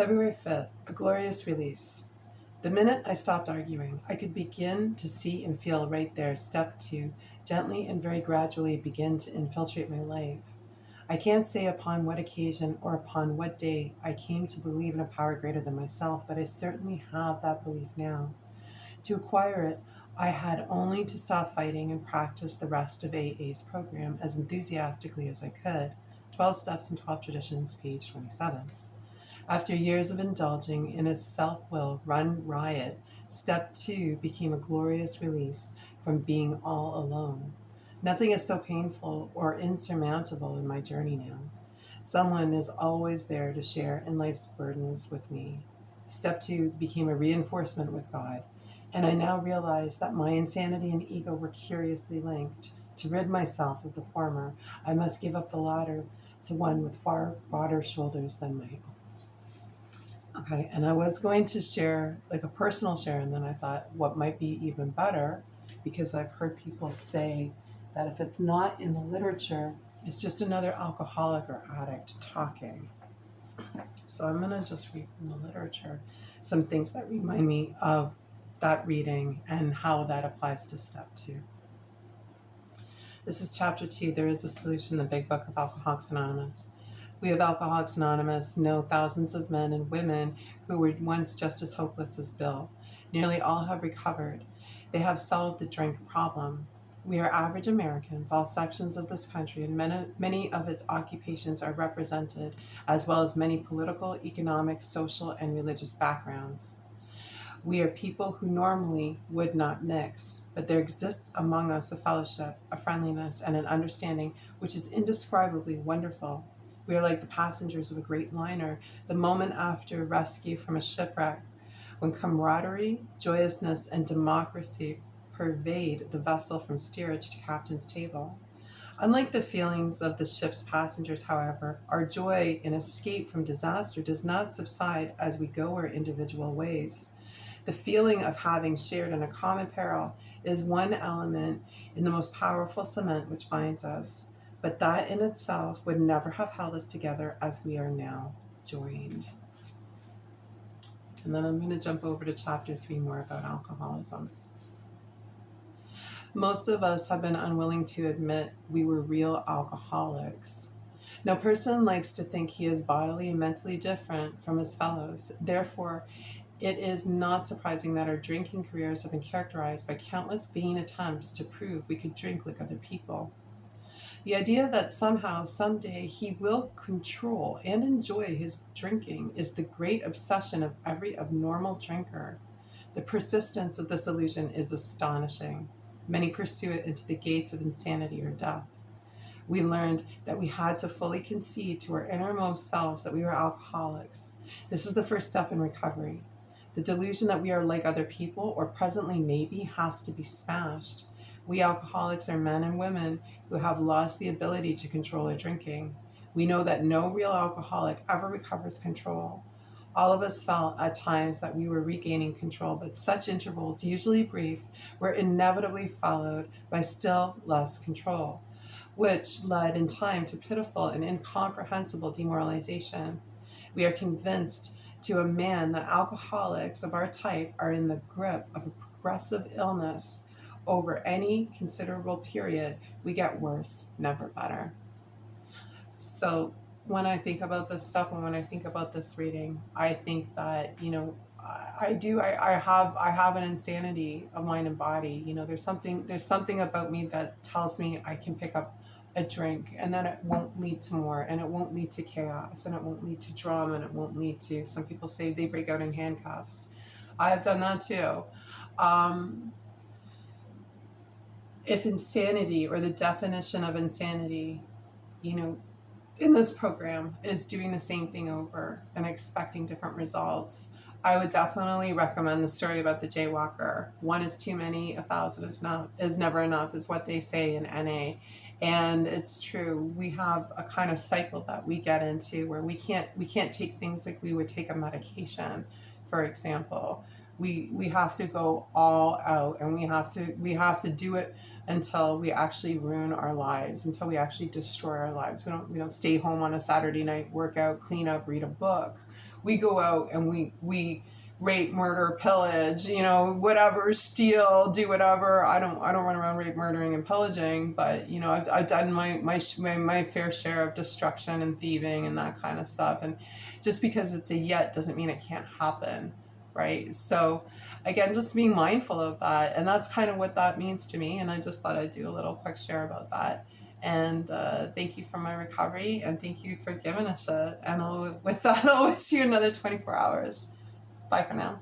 February 5th, a glorious release. The minute I stopped arguing, I could begin to see and feel right there, step two, gently and very gradually begin to infiltrate my life. I can't say upon what occasion or upon what day I came to believe in a power greater than myself, but I certainly have that belief now. To acquire it, I had only to stop fighting and practice the rest of AA's program as enthusiastically as I could. 12 Steps and 12 Traditions, page 27. After years of indulging in a self-will run riot, step two became a glorious release from being all alone. Nothing is so painful or insurmountable in my journey now. Someone is always there to share in life's burdens with me. Step two became a reinforcement with God, and I now realize that my insanity and ego were curiously linked. To rid myself of the former, I must give up the latter to one with far broader shoulders than my own. Okay, and I was going to share like a personal share, and then I thought what might be even better, because I've heard people say that if it's not in the literature, it's just another alcoholic or addict talking. So I'm going to just read from the literature some things that remind me of that reading and how that applies to step two. This is chapter 2. There is a solution in the big book of Alcoholics Anonymous. We of Alcoholics Anonymous know thousands of men and women who were once just as hopeless as Bill. Nearly all have recovered. They have solved the drink problem. We are average Americans, all sections of this country, and many of its occupations are represented, as well as many political, economic, social, and religious backgrounds. We are people who normally would not mix, but there exists among us a fellowship, a friendliness, and an understanding which is indescribably wonderful. We are like the passengers of a great liner, the moment after rescue from a shipwreck, when camaraderie, joyousness, and democracy pervade the vessel from steerage to captain's table. Unlike the feelings of the ship's passengers, however, our joy in escape from disaster does not subside as we go our individual ways. The feeling of having shared in a common peril is one element in the most powerful cement which binds us, but that in itself would never have held us together as we are now joined. And then I'm going to jump over to chapter 3 more about alcoholism. Most of us have been unwilling to admit we were real alcoholics. No person likes to think he is bodily and mentally different from his fellows. Therefore, it is not surprising that our drinking careers have been characterized by countless vain attempts to prove we could drink like other people. The idea that somehow, someday, he will control and enjoy his drinking is the great obsession of every abnormal drinker. The persistence of this illusion is astonishing. Many pursue it into the gates of insanity or death. We learned that we had to fully concede to our innermost selves that we were alcoholics. This is the first step in recovery. The delusion that we are like other people, or presently maybe, has to be smashed. We alcoholics are men and women who have lost the ability to control their drinking. We know that no real alcoholic ever recovers control. All of us felt at times that we were regaining control, but such intervals, usually brief, were inevitably followed by still less control, which led in time to pitiful and incomprehensible demoralization. We are convinced to a man that alcoholics of our type are in the grip of a progressive illness. Over any considerable period, we get worse, never better. So when I think about this stuff and when I think about this reading, I think that, I have an insanity of mind and body. There's something about me that tells me I can pick up a drink and then it won't lead to more, and it won't lead to chaos, and it won't lead to drama, and it won't lead to, some people say they break out in handcuffs. I have done that too. If insanity, or the definition of insanity, in this program, is doing the same thing over and expecting different results, I would definitely recommend the story about the jaywalker. One is too many, 1,000 is never enough, is what they say in NA. And it's true. We have a kind of cycle that we get into where we can't take things like we would take a medication, for example, we have to go all out, and we have to do it until we actually ruin our lives, until we actually destroy our lives. We don't stay home on a Saturday night, work out, clean up, read a book. We go out and we rape, murder, pillage, whatever, steal, do whatever. I don't run around rape, murdering, and pillaging, but I've done my fair share of destruction and thieving and that kind of stuff. And just because it's a yet doesn't mean it can't happen, right? So again, just being mindful of that, and that's kind of what that means to me. And I just thought I'd do a little quick share about that. And thank you for my recovery, and thank you for giving a shit. And with that, I'll wish you another 24 hours. Bye for now.